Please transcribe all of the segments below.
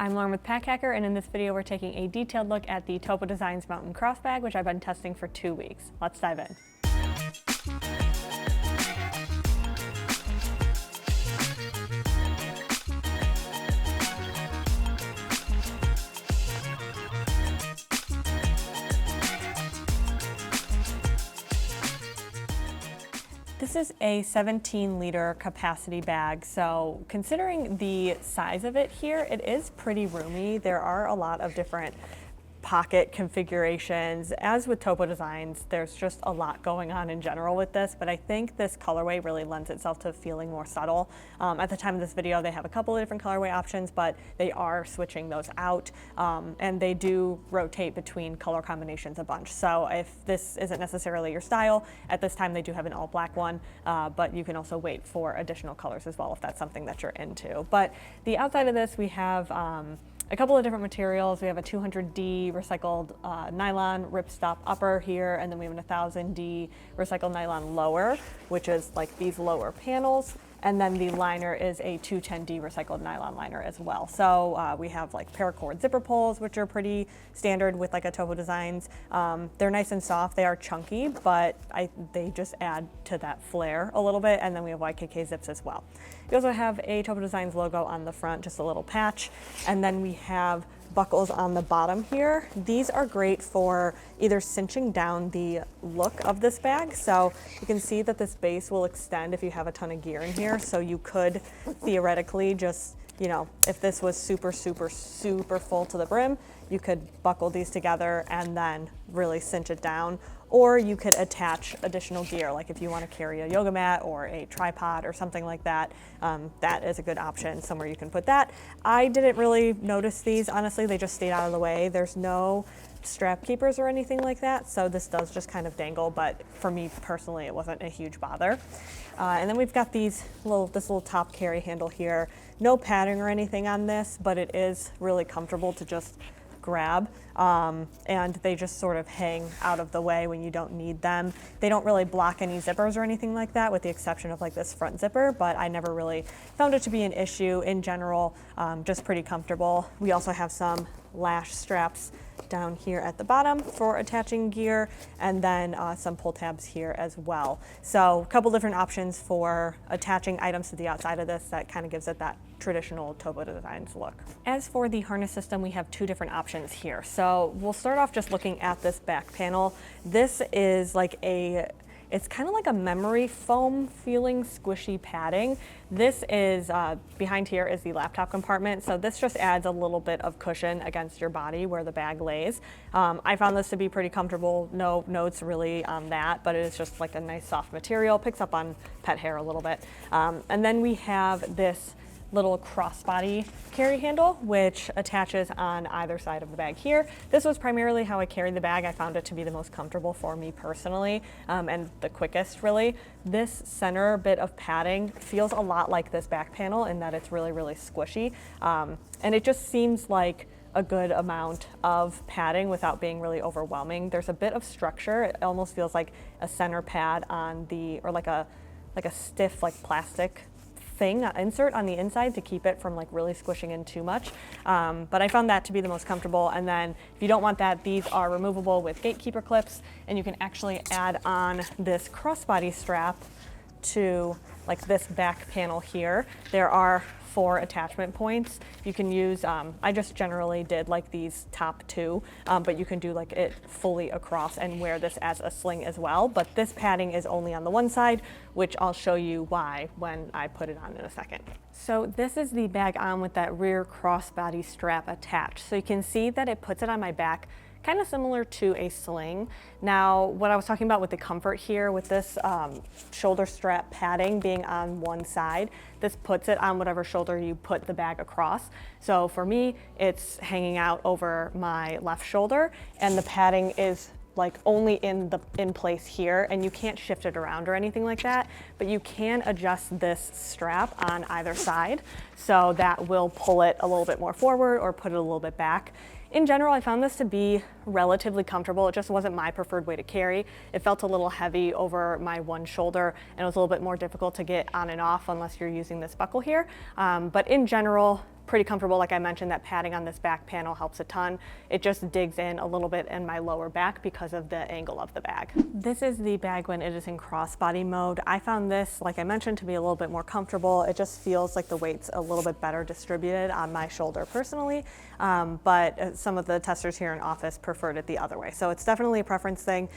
I'm Lauren with Pack Hacker, and in this video we're taking a detailed look at the Topo Designs Mountain Cross Bag, which I've been testing for 2 weeks. Let's dive in. This is a 17-liter capacity bag, so considering the size of it here, it is pretty roomy. There are a lot of different pocket configurations. As with Topo Designs, there's just a lot going on in general with this, but I think this colorway really lends itself to feeling more subtle. At the time of this video, they have a couple of different colorway options, but they are switching those out, and they do rotate between color combinations a bunch. So if this isn't necessarily your style, at this time they do have an all black one, but you can also wait for additional colors as well if that's something that you're into. But the outside of this, we have a couple of different materials. We have a 200D recycled nylon ripstop upper here, and then we have an 1000D recycled nylon lower, which is like these lower panels. And then the liner is a 210D recycled nylon liner as well. So we have like paracord zipper pulls, which are pretty standard with like a Topo Designs. They're nice and soft. They are chunky, but they just add to that flair a little bit. And then we have YKK zips as well. We also have a Topo Designs logo on the front, just a little patch. And then we have buckles on the bottom here. These are great for either cinching down the look of this bag. So you can see that this base will extend if you have a ton of gear in here. So you could theoretically just, you know, if this was super full to the brim, you could buckle these together and then really cinch it down. Or you could attach additional gear, like if you want to carry a yoga mat or a tripod or something like that, that is a good option, somewhere you can put that. I didn't really notice these, honestly, they just stayed out of the way. There's no strap keepers or anything like that, so this does just kind of dangle, but for me personally, it wasn't a huge bother. And then we've got this little top carry handle here. No padding or anything on this, but it is really comfortable to just grab, and they just sort of hang out of the way when you don't need them. They don't really block any zippers or anything like that, with the exception of like this front zipper, but I never really found it to be an issue in general. Just pretty comfortable. We also have some lash straps down here at the bottom for attaching gear, and then some pull tabs here as well. So a couple different options for attaching items to the outside of this that kind of gives it that traditional Topo Designs look. As for the harness system, we have two different options here. So we'll start off just looking at this back panel. This is like it's kind of like a memory foam feeling squishy padding. This is, behind here is the laptop compartment. So this just adds a little bit of cushion against your body where the bag lays. I found this to be pretty comfortable. No notes really on that, but it is just like a nice soft material, picks up on pet hair a little bit. And then we have this little crossbody carry handle, which attaches on either side of the bag here. This was primarily how I carried the bag. I found it to be the most comfortable for me personally, and the quickest really. This center bit of padding feels a lot like this back panel in that it's really squishy, and it just seems like a good amount of padding without being really overwhelming. There's a bit of structure. It almost feels like a center pad on or like a stiff like plastic insert on the inside to keep it from like really squishing in too much. But I found that to be the most comfortable. And then if you don't want that, these are removable with gatekeeper clips, and you can actually add on this crossbody strap to like this back panel here. There are 4 attachment points. You can use, I just generally did like these top 2, but you can do like it fully across and wear this as a sling as well. But this padding is only on the one side, which I'll show you why when I put it on in a second. So this is the bag on with that rear crossbody strap attached. So you can see that it puts it on my back kind of similar to a sling. Now, what I was talking about with the comfort here, with this shoulder strap padding being on one side, this puts it on whatever shoulder you put the bag across. So for me, it's hanging out over my left shoulder, and the padding is like only in place here, and you can't shift it around or anything like that, but you can adjust this strap on either side, so that will pull it a little bit more forward or put it a little bit back. In general, I found this to be relatively comfortable. It just wasn't my preferred way to carry. It felt a little heavy over my one shoulder, and it was a little bit more difficult to get on and off unless you're using this buckle here. But in general, pretty comfortable. Like I mentioned, that padding on this back panel helps a ton. It just digs in a little bit in my lower back because of the angle of the bag. This is the bag when it is in crossbody mode. I found this, like I mentioned, to be a little bit more comfortable. It just feels like the weight's a little bit better distributed on my shoulder personally, but some of the testers here in office preferred it the other way. So it's definitely a preference thing.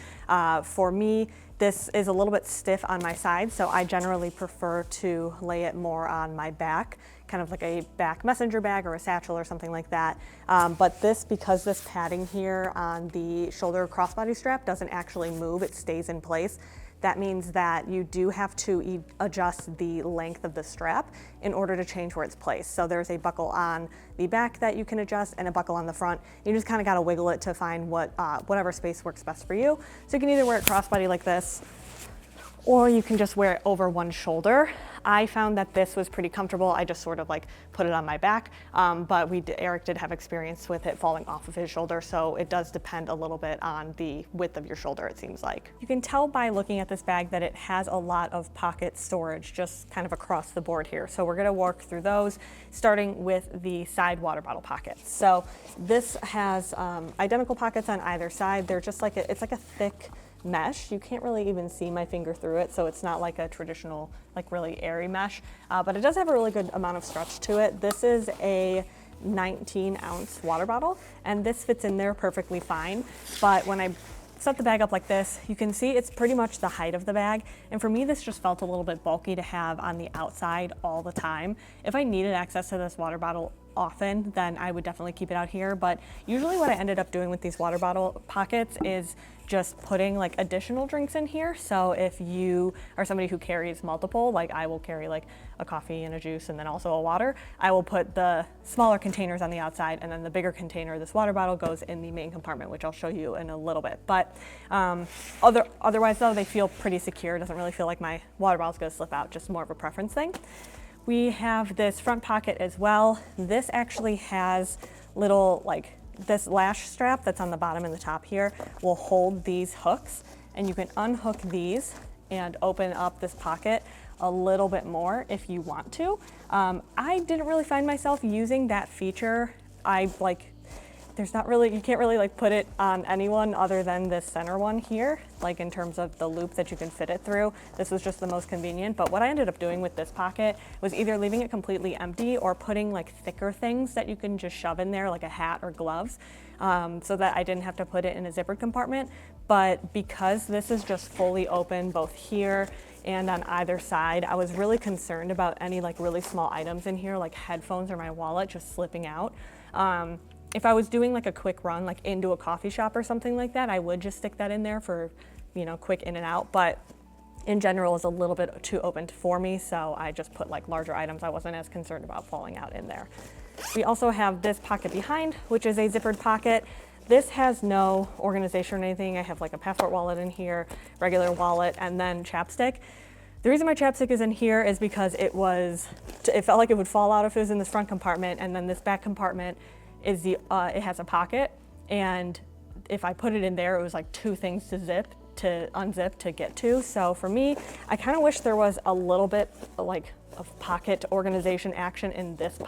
For me, this is a little bit stiff on my side, so I generally prefer to lay it more on my back, kind of like a back messenger bag or a satchel or something like that. But this, because this padding here on the shoulder crossbody strap doesn't actually move, it stays in place. That means that you do have to adjust the length of the strap in order to change where it's placed. So there's a buckle on the back that you can adjust and a buckle on the front. You just kind of got to wiggle it to find whatever space works best for you. So you can either wear it crossbody like this, or you can just wear it over one shoulder. I found that this was pretty comfortable. I just sort of like put it on my back, but Eric did have experience with it falling off of his shoulder, so it does depend a little bit on the width of your shoulder, it seems like. You can tell by looking at this bag that it has a lot of pocket storage just kind of across the board here. So we're gonna work through those, starting with the side water bottle pockets. So this has identical pockets on either side. They're just like, it's like a thick mesh. You can't really even see my finger through it, so it's not like a traditional, like really airy mesh, but it does have a really good amount of stretch to it. This is a 19-ounce water bottle, and this fits in there perfectly fine, but when I set the bag up like this, you can see it's pretty much the height of the bag, and for me this just felt a little bit bulky to have on the outside all the time. If I needed access to this water bottle often, then I would definitely keep it out here, but usually what I ended up doing with these water bottle pockets is just putting like additional drinks in here. So if you are somebody who carries multiple, like I will carry like a coffee and a juice and then also a water, I will put the smaller containers on the outside, and then the bigger container, this water bottle, goes in the main compartment, which I'll show you in a little bit. But otherwise though, they feel pretty secure. It doesn't really feel like my water bottle's gonna slip out, just more of a preference thing. We have this front pocket as well. This actually has little, like, this lash strap that's on the bottom and the top here will hold these hooks, and you can unhook these and open up this pocket a little bit more if you want to. I didn't really find myself using that feature. There's not really, you can't really like put it on anyone other than this center one here, like in terms of the loop that you can fit it through. This was just the most convenient, but what I ended up doing with this pocket was either leaving it completely empty or putting like thicker things that you can just shove in there, like a hat or gloves, so that I didn't have to put it in a zippered compartment. But because this is just fully open both here and on either side, I was really concerned about any like really small items in here, like headphones or my wallet, just slipping out. If I was doing like a quick run, like into a coffee shop or something like that, I would just stick that in there for, you know, quick in and out. But in general, it's a little bit too open for me, so I just put like larger items. I wasn't as concerned about falling out in there. We also have this pocket behind, which is a zippered pocket. This has no organization or anything. I have like a passport wallet in here, regular wallet, and then chapstick. The reason my chapstick is in here is because it felt like it would fall out if it was in this front compartment, and then this back compartment is it has a pocket, and if I put it in there, it was like two things to unzip to get to. So for me, I kind of wish there was a little bit like of pocket organization action in this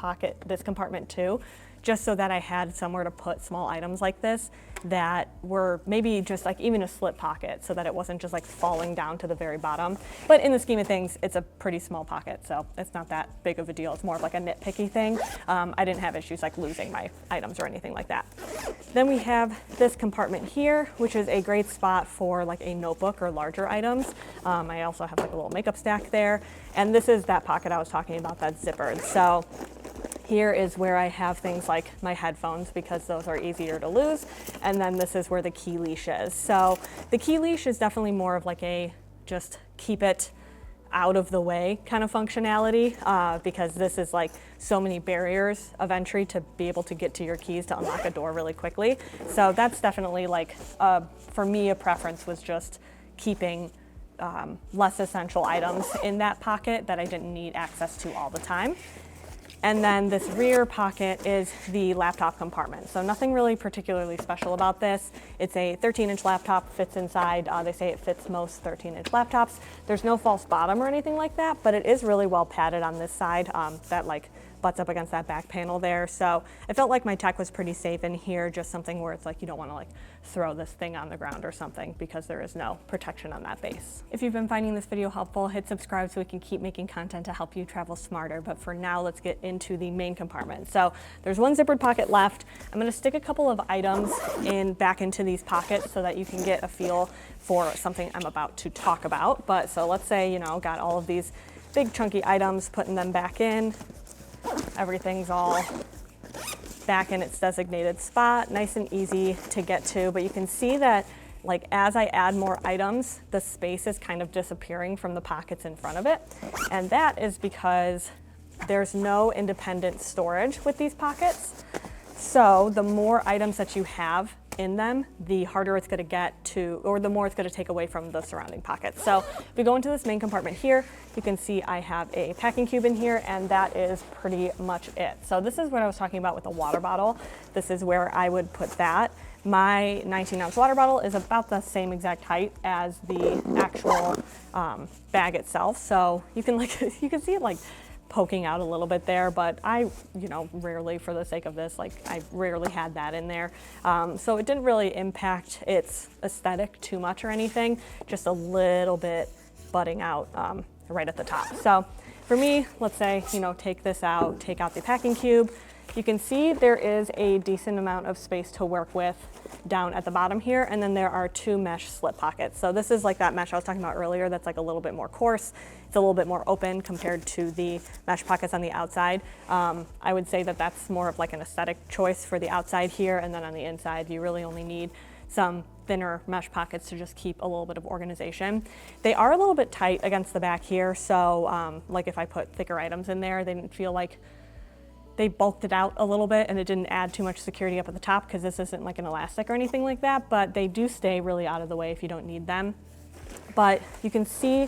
compartment too, just so that I had somewhere to put small items like this that were maybe just like even a slip pocket, so that it wasn't just like falling down to the very bottom. But in the scheme of things, it's a pretty small pocket, so it's not that big of a deal. It's more of like a nitpicky thing. I didn't have issues like losing my items or anything like that. Then we have this compartment here, which is a great spot for like a notebook or larger items. I also have like a little makeup stack there. And this is that pocket I was talking about that's zippered. So here is where I have things like my headphones, because those are easier to lose. And then this is where the key leash is. So the key leash is definitely more of like a just keep it out of the way kind of functionality, because this is like so many barriers of entry to be able to get to your keys to unlock a door really quickly. So that's definitely like, for me, a preference was just keeping less essential items in that pocket that I didn't need access to all the time. And then this rear pocket is the laptop compartment. So nothing really particularly special about this. It's a 13-inch laptop, fits inside. They say it fits most 13-inch laptops. There's no false bottom or anything like that, but it is really well padded on this side. That like butts up against that back panel there. So I felt like my tech was pretty safe in here, just something where it's like you don't want to like throw this thing on the ground or something because there is no protection on that base. If you've been finding this video helpful, hit subscribe so we can keep making content to help you travel smarter. But for now, let's get into the main compartment. So there's one zippered pocket left. I'm going to stick a couple of items back into these pockets so that you can get a feel for something I'm about to talk about. But so let's say, you know, got all of these big chunky items, putting them back in. Everything's all back in its designated spot, nice and easy to get to. But you can see that like as I add more items, the space is kind of disappearing from the pockets in front of it. And that is because there's no independent storage with these pockets. So the more items that you have in them, the harder it's going to get to, or the more it's going to take away from the surrounding pockets. So if we go into this main compartment here, you can see I have a packing cube in here, and that is pretty much it. So this is what I was talking about with the water bottle. This is where I would put that. My 19-ounce water bottle is about the same exact height as the actual bag itself. So you can you can see it like poking out a little bit there, but I, you know, rarely, for the sake of this, like I rarely had that in there. So it didn't really impact its aesthetic too much or anything, just a little bit butting out right at the top. So for me, let's say, you know, take this out, take out the packing cube. You can see there is a decent amount of space to work with down at the bottom here, and then there are two mesh slip pockets. So this is like that mesh I was talking about earlier that's like a little bit more coarse. It's a little bit more open compared to the mesh pockets on the outside. I would say that that's more of like an aesthetic choice for the outside here, and then on the inside you really only need some thinner mesh pockets to just keep a little bit of organization. They are a little bit tight against the back here, so like if I put thicker items in there, they didn't feel like they bulked it out a little bit, and it didn't add too much security up at the top because this isn't like an elastic or anything like that, but they do stay really out of the way if you don't need them. But you can see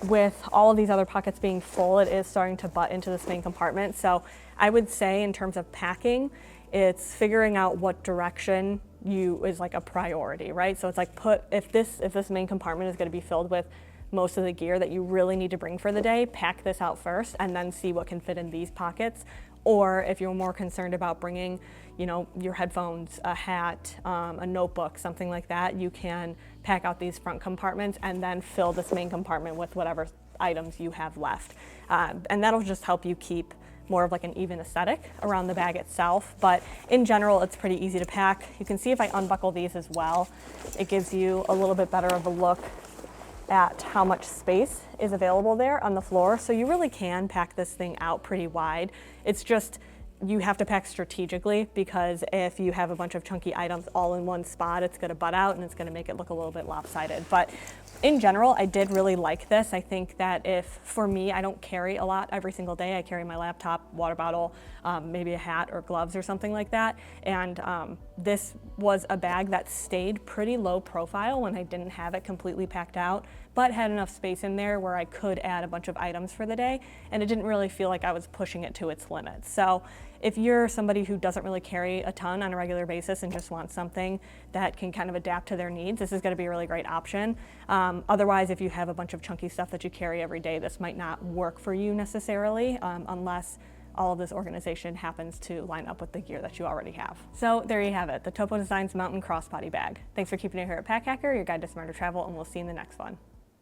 with all of these other pockets being full, it is starting to butt into this main compartment. So I would say in terms of packing, it's figuring out what direction is like a priority, right? So it's like if this main compartment is going to be filled with most of the gear that you really need to bring for the day, pack this out first and then see what can fit in these pockets. Or if you're more concerned about bringing, you know, your headphones, a hat, a notebook, something like that, you can pack out these front compartments and then fill this main compartment with whatever items you have left. And that'll just help you keep more of like an even aesthetic around the bag itself. But in general, it's pretty easy to pack. You can see if I unbuckle these as well, it gives you a little bit better of a look at how much space is available there on the floor. So you really can pack this thing out pretty wide. It's just, you have to pack strategically, because if you have a bunch of chunky items all in one spot, it's gonna butt out and it's gonna make it look a little bit lopsided. But in general, I did really like this. I think that for me, I don't carry a lot every single day. I carry my laptop, water bottle, maybe a hat or gloves or something like that. And this was a bag that stayed pretty low profile when I didn't have it completely packed out, but had enough space in there where I could add a bunch of items for the day, and it didn't really feel like I was pushing it to its limits. So if you're somebody who doesn't really carry a ton on a regular basis and just wants something that can kind of adapt to their needs, this is going to be a really great option. Otherwise, if you have a bunch of chunky stuff that you carry every day, this might not work for you necessarily, unless all of this organization happens to line up with the gear that you already have. So there you have it, the Topo Designs Mountain Crossbody Bag. Thanks for keeping it here at Pack Hacker, your guide to smarter travel, and we'll see you in the next one.